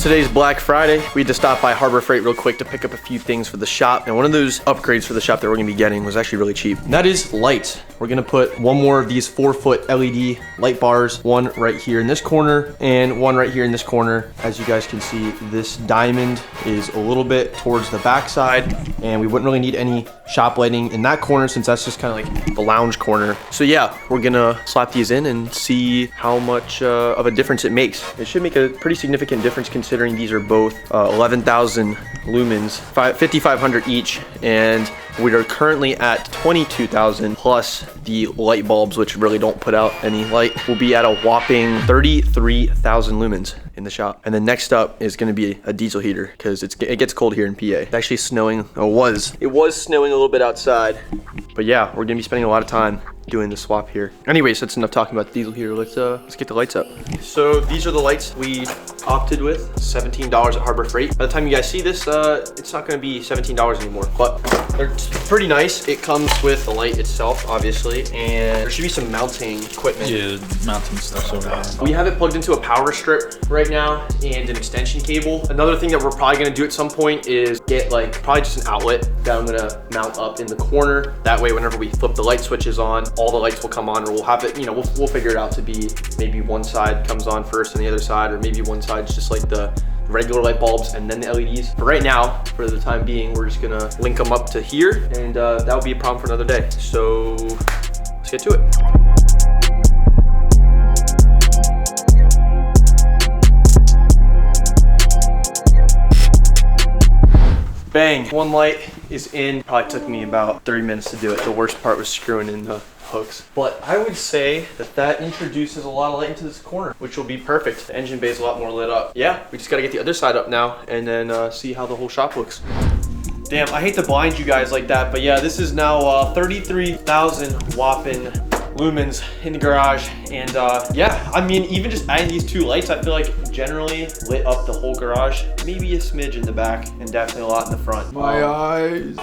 today's Black Friday, we had to stop by Harbor Freight real quick to pick up a few things for the shop. And one of those upgrades for the shop that we're gonna be getting was actually really cheap. And that is lights. We're gonna put one more of these 4-foot LED light bars, one right here in this corner and one right here in this corner. As you guys can see, this diamond is a little bit towards the back side, and we wouldn't really need any shop lighting in that corner since that's just kind of like the lounge corner. So yeah, we're gonna slap these in and see how much of a difference it makes. It should make a pretty significant difference considering these are both 11,000 lumens, 5,500 each, and we are currently at 22,000 plus the light bulbs, which really don't put out any light. We'll be at a whopping 33,000 lumens in the shop. And then next up is gonna be a diesel heater because it gets cold here in PA. It's actually snowing, it was snowing a little bit outside. But yeah, we're gonna be spending a lot of time doing the swap here. Anyways, that's enough talking about the diesel heater. Let's get the lights up. So these are the lights we opted with, $17 at Harbor Freight. By the time you guys see this, it's not gonna be $17 anymore, but they're pretty nice. It comes with the light itself, obviously, and there should be some mounting equipment. Yeah, mounting stuff's over there. We have it plugged into a power strip right now and an extension cable. Another thing that we're probably gonna do at some point is get probably just an outlet that I'm gonna mount up in the corner. That way, whenever we flip the light switches on, all the lights will come on, or we'll have it, we'll figure it out to be maybe one side comes on first and the other side, or maybe one side's just like the regular light bulbs and then the LEDs. But right now, for the time being, we're just gonna link them up to here, and that'll be a problem for another day. So let's get to it. Bang, one light is in. Probably took me about 30 minutes to do it. The worst part was screwing in the hooks. But I would say that introduces a lot of light into this corner, which will be perfect. The engine bay is a lot more lit up. Yeah, we just gotta get the other side up now and then see how the whole shop looks. Damn, I hate to blind you guys like that, but yeah, this is now 33,000 whopping lumens in the garage. And yeah, I mean, even just adding these two lights, I feel like generally lit up the whole garage. Maybe a smidge in the back and definitely a lot in the front. My eyes.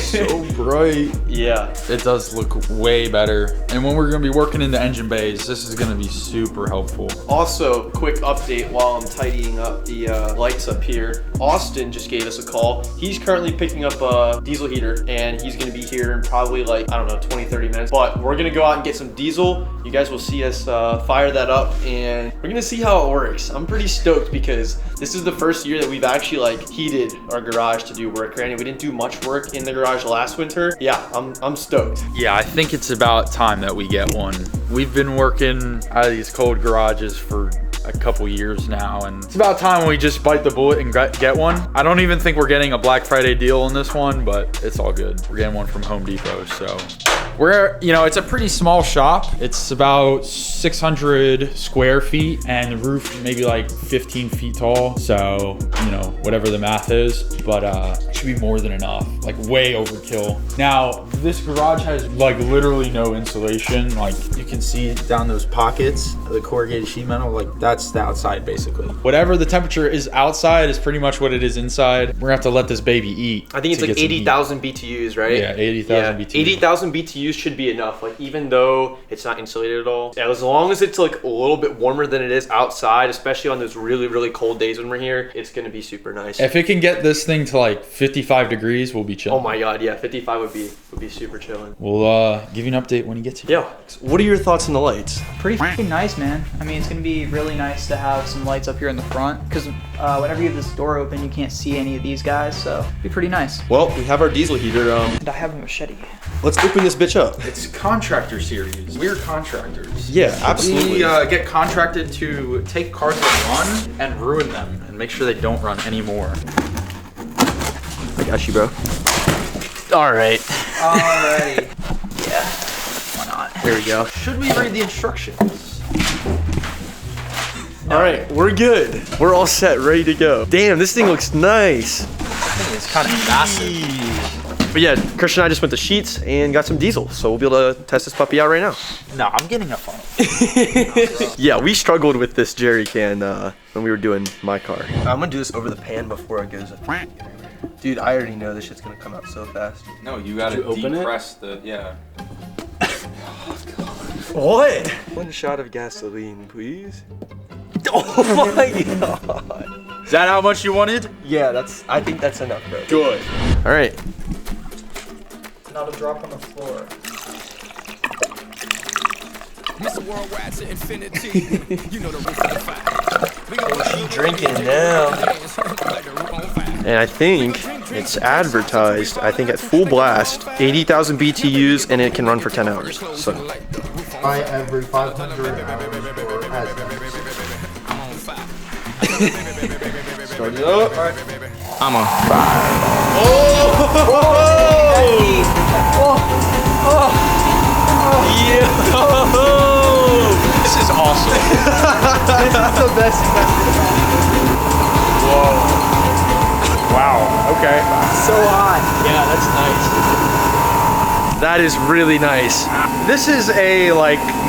So bright. Yeah. It does look way better. And when we're gonna be working in the engine bays, this is gonna be super helpful. Also, quick update while I'm tidying up the lights up here. Austin just gave us a call. He's currently picking up a diesel heater and he's gonna be here in probably like, I don't know, 20, 30 minutes. But we're gonna go out and get some diesel. You guys will see us fire that up and we're gonna see how it works. I'm pretty stoked because this is the first year that we've actually heated our garage to do work. Granted, we didn't do much work in the garage last winter. Yeah, I'm stoked. Yeah, I think it's about time that we get one. We've been working out of these cold garages for a couple years now, and it's about time we just bite the bullet and get one. I don't even think we're getting a Black Friday deal on this one, but it's all good. We're getting one from Home Depot, so. It's a pretty small shop. It's about 600 square feet and the roof maybe like 15 feet tall. So, whatever the math is, but it should be more than enough, like way overkill. Now, this garage has literally no insulation. You can see down those pockets of the corrugated sheet metal, that's the outside basically. Whatever the temperature is outside is pretty much what it is inside. We're gonna have to let this baby eat. I think it's like 80,000 BTUs, right? Yeah, 80,000 BTUs. 80,000 BTUs should be enough. Even though it's not insulated at all, as long as it's a little bit warmer than it is outside, especially on those really, really cold days when we're here, it's gonna be super nice. If it can get this thing to 55 degrees, we'll be chilling. Oh my god, yeah, 55 would be super chilling. We'll give you an update when he gets here. Yeah. What are your thoughts on the lights? Pretty freaking nice, man. I mean, it's gonna be really nice to have some lights up here in the front because whenever you have this door open, you can't see any of these guys, so it'd be pretty nice. Well, we have our diesel heater. And I have a machete. Let's open this bitch up. It's contractor series. We're contractors. Yeah, absolutely. We get contracted to take cars that run and ruin them and make sure they don't run anymore. I got you, bro. All right. Alrighty. Yeah. Why not? There we go. Should we read the instructions? All right, we're good. We're all set, ready to go. Damn, this thing looks nice. I think it's kind of massive. But yeah, Christian and I just went to Sheets and got some diesel, so we'll be able to test this puppy out right now. No, I'm getting a funnel. Yeah, we struggled with this jerry can when we were doing my car. I'm gonna do this over the pan before it goes. Dude, I already know this shit's gonna come out so fast. No, you gotta depress the, yeah. What? One shot of gasoline, please. Oh my god. Is that how much you wanted? Yeah, I think that's enough, bro. Good. All right. Not a drop on the floor. Worldwide to infinity. You know the roof of the fire. She's drinking now. And I think it's advertised, I think at full blast, 80,000 BTUs, and it can run for 10 hours. So. Buy every 500 hours for AdSense. Start it up. I'm on fire. This is awesome. This is the best Whoa. Wow. Okay. So hot. Yeah, that's nice. That is really nice. This is a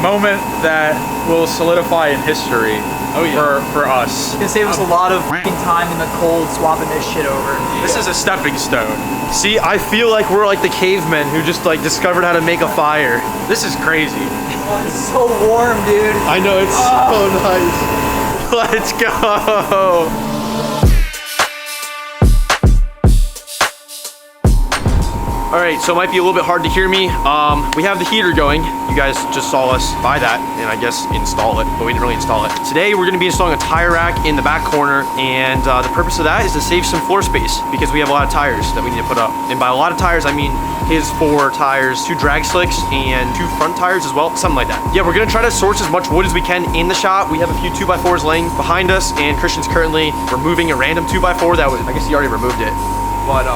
moment that will solidify in history. Oh, yeah. For us. It's gonna save us a lot of time in the cold swapping this shit over. This is a stepping stone. See, I feel like we're like the cavemen who just discovered how to make a fire. This is crazy. Oh, it's so warm, dude. I know, it's so nice. Let's go. All right, so it might be a little bit hard to hear me. We have the heater going. You guys just saw us buy that and I guess install it, but we didn't really install it. Today, we're gonna be installing a tire rack in the back corner, and the purpose of that is to save some floor space because we have a lot of tires that we need to put up. And by a lot of tires, I mean his 4 tires, 2 drag slicks, and 2 front tires as well, something like that. Yeah, we're gonna try to source as much wood as we can in the shop. We have a few 2x4s laying behind us, and Christian's currently removing a random 2x4 that was, I guess he already removed it. But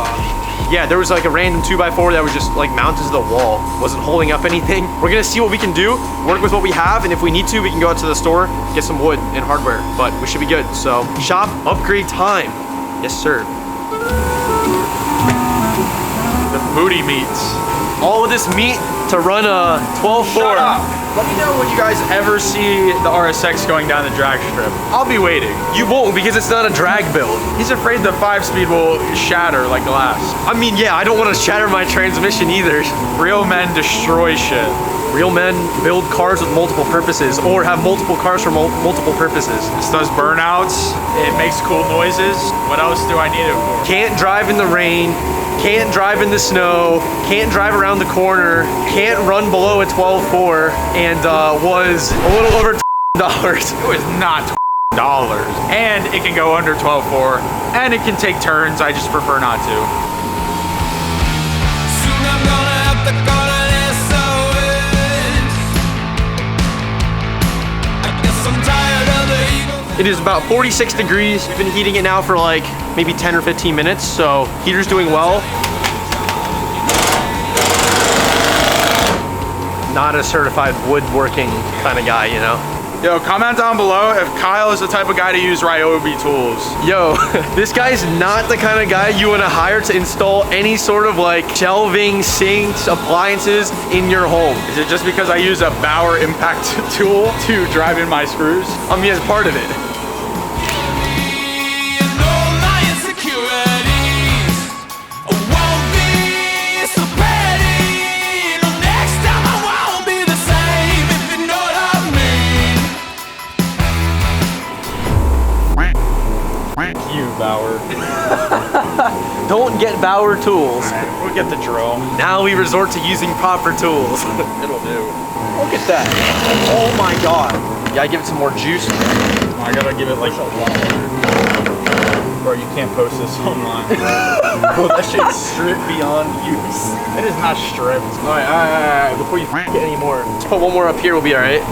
yeah, there was a random 2x4 that was just mounted to the wall, wasn't holding up anything. We're gonna see what we can do, work with what we have, and if we need to, we can go out to the store, get some wood and hardware, but we should be good. So, shop upgrade time. Yes, sir. The booty meats. All of this meat to run a 12-4. Shut up. Let me know when you guys ever see the RSX going down the drag strip. I'll be waiting. You won't because it's not a drag build. He's afraid the 5-speed will shatter like glass. I mean, yeah, I don't want to shatter my transmission either. Real men destroy shit. Real men build cars with multiple purposes or have multiple cars for multiple purposes. This does burnouts. It makes cool noises. What else do I need it for? Can't drive in the rain. Can't drive in the snow, can't drive around the corner, can't run below a 12.4, and was a little over $12. It was not $12. And it can go under 12.4, and it can take turns. I just prefer not to. Soon I'm gonna have to call an SOS. I guess I'm tired of the evil. It is about 46 degrees. We've been heating it now for maybe 10 or 15 minutes, so heater's doing well. Not a certified woodworking kind of guy, you know? Yo, comment down below if Kyle is the type of guy to use Ryobi tools. Yo, this guy's not the kind of guy you want to hire to install any sort of shelving, sinks, appliances in your home. Is it just because I use a Bauer impact tool to drive in my screws? I mean, it's part of it. Bauer. Don't get Bauer tools. We'll get the drill. Now we resort to using proper tools. It'll do. Look at that. Oh my god. Yeah, give it some more juice. I gotta give it a lot. Bro, you can't post this online. Bro, that shit's stripped beyond use. It is not stripped. Alright. Before you get any more, let's put one more up here, we'll be alright.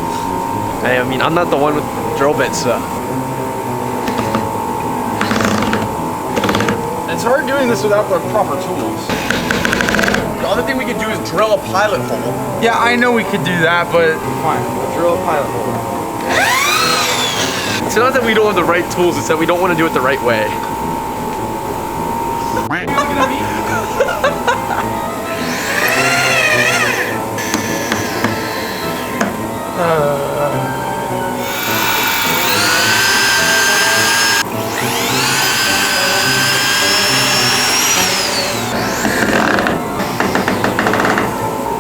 I mean, I'm not the one with drill bits, so. It's hard doing this without the proper tools. The other thing we could do is drill a pilot hole. Yeah, I know we could do that, but Fine, we'll drill a pilot hole. It's not that we don't have the right tools, it's that we don't want to do it the right way.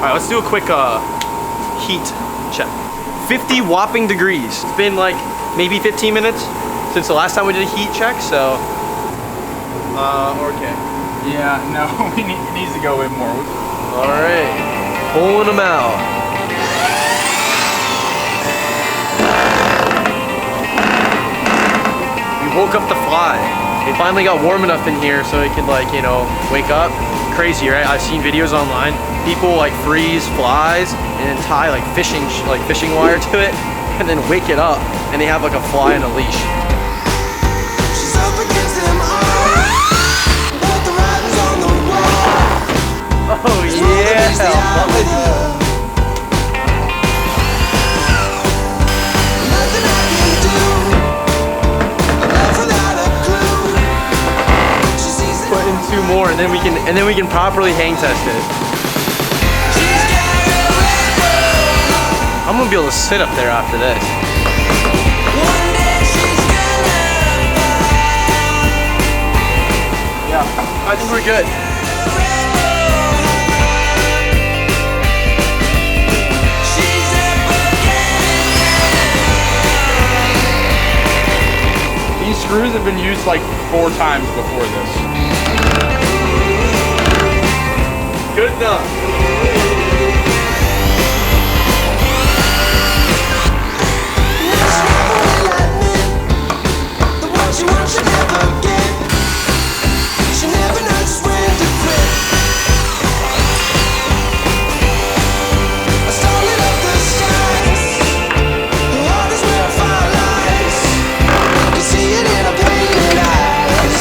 Alright, let's do a quick heat check. 50 whopping degrees. It's been maybe 15 minutes since the last time we did a heat check, so. Okay. Yeah, no, it needs to go in more. All right, pulling them out. We woke up the fly. It finally got warm enough in here so it could, like, you know, wake up. Crazy, right? I've seen videos online. People like freeze flies and then tie like fishing wire to it and then wake it up, and they have like a fly on a leash. She's up against them all. Put the writings on the wall. Oh yeah! Love it. Nothing I can do. I'm left without a clue. She sees it. Put in 2 more, and then we can properly hang test it. She's got a rainbow. I'm gonna be able to sit up there after this. One day she's gonna Yeah, I think we're good. She's up again. These screws have been used like 4 times before this. Good enough. The one she wants she'll never get. She never knows when to quit. I started up the skies. Her heart is where fire lies. You can see it in her painted eyes.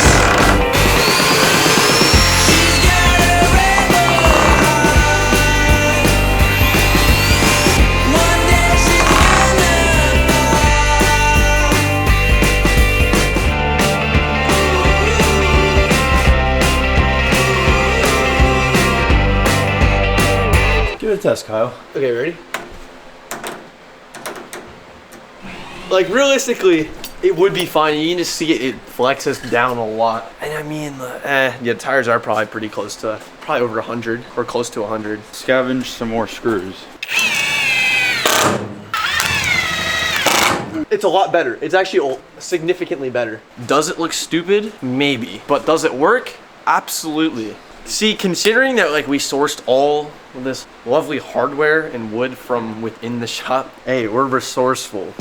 She's got a rainbow heart. One day she's gonna Give it a test, Kyle. Okay, ready? Like, realistically, it would be fine. You can just see it flexes down a lot. And I mean, yeah, tires are probably pretty close to, probably over 100 or close to 100. Scavenge some more screws. It's a lot better. It's actually significantly better. Does it look stupid? Maybe. But does it work? Absolutely. See, considering that like we sourced all of this lovely hardware and wood from within the shop, hey, we're resourceful.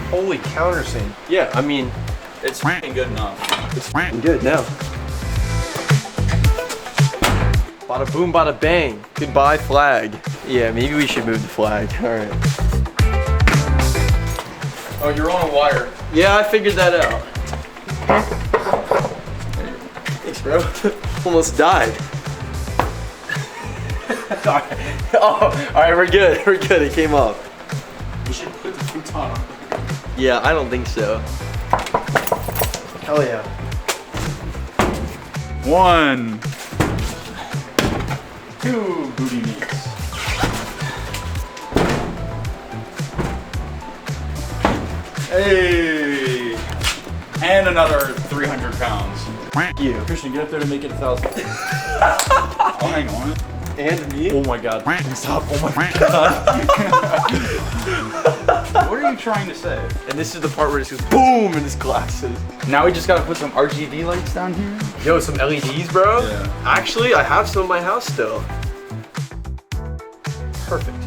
Holy countersink. Yeah, I mean, It's f***ing good enough. it's f***ing good now. Bada boom, bada bang. Goodbye, flag. Yeah, maybe we should move the flag. All right. Oh, you're on a wire. Yeah, I figured that out. Thanks, bro. Almost died. Oh, all right, we're good. We're good. It came off. You should put the futon on. Yeah, I don't think so. Hell yeah. 1, 2 booty meats. Hey! And another 300 pounds. You. Christian, get up there to make it 1,000. Oh, hang on. And me? Oh my god. Stop. Oh my god. What are you trying to say? And this is the part where it just goes boom and this glasses. Now we just gotta put some RGB lights down here? Yo, some LEDs, bro? Yeah. Actually, I have some in my house still. Perfect.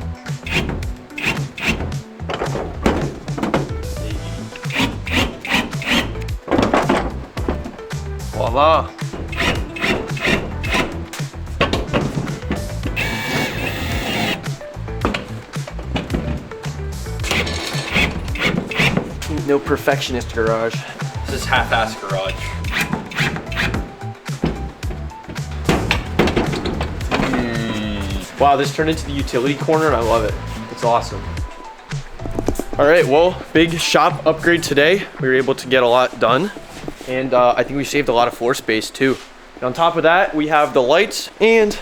Voila. No perfectionist garage. This is half-ass garage. Wow, this turned into the utility corner and I love it. It's awesome. All right, well, big shop upgrade today. We were able to get a lot done. And I think we saved a lot of floor space too. And on top of that, we have the lights and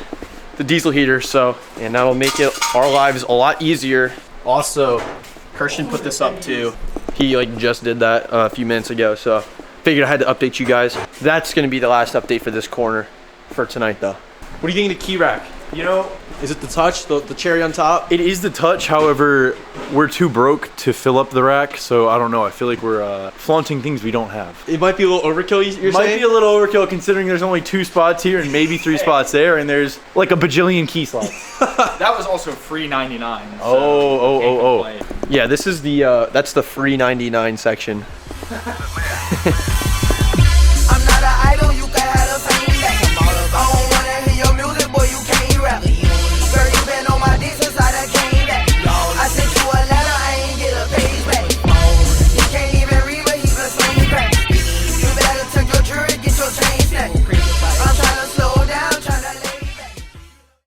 the diesel heater. So, and that'll make our lives a lot easier. Also, Christian put this up too. He like just did that a few minutes ago. So Figured I had to update you guys. That's gonna be the last update for this corner for tonight though. What do you think of the key rack? You know, Is it the touch, the cherry on top? it is the touch. However, we're too broke to fill up the rack, so I don't know. I feel like we're flaunting things we don't have. It might be a little overkill, you're Might saying? be a little overkill considering there's only 2 spots here and maybe 3 spots there, and there's like a bajillion key slots. That was also free 99. So Oh. can't complain. Yeah, this is the, that's the free 99 section.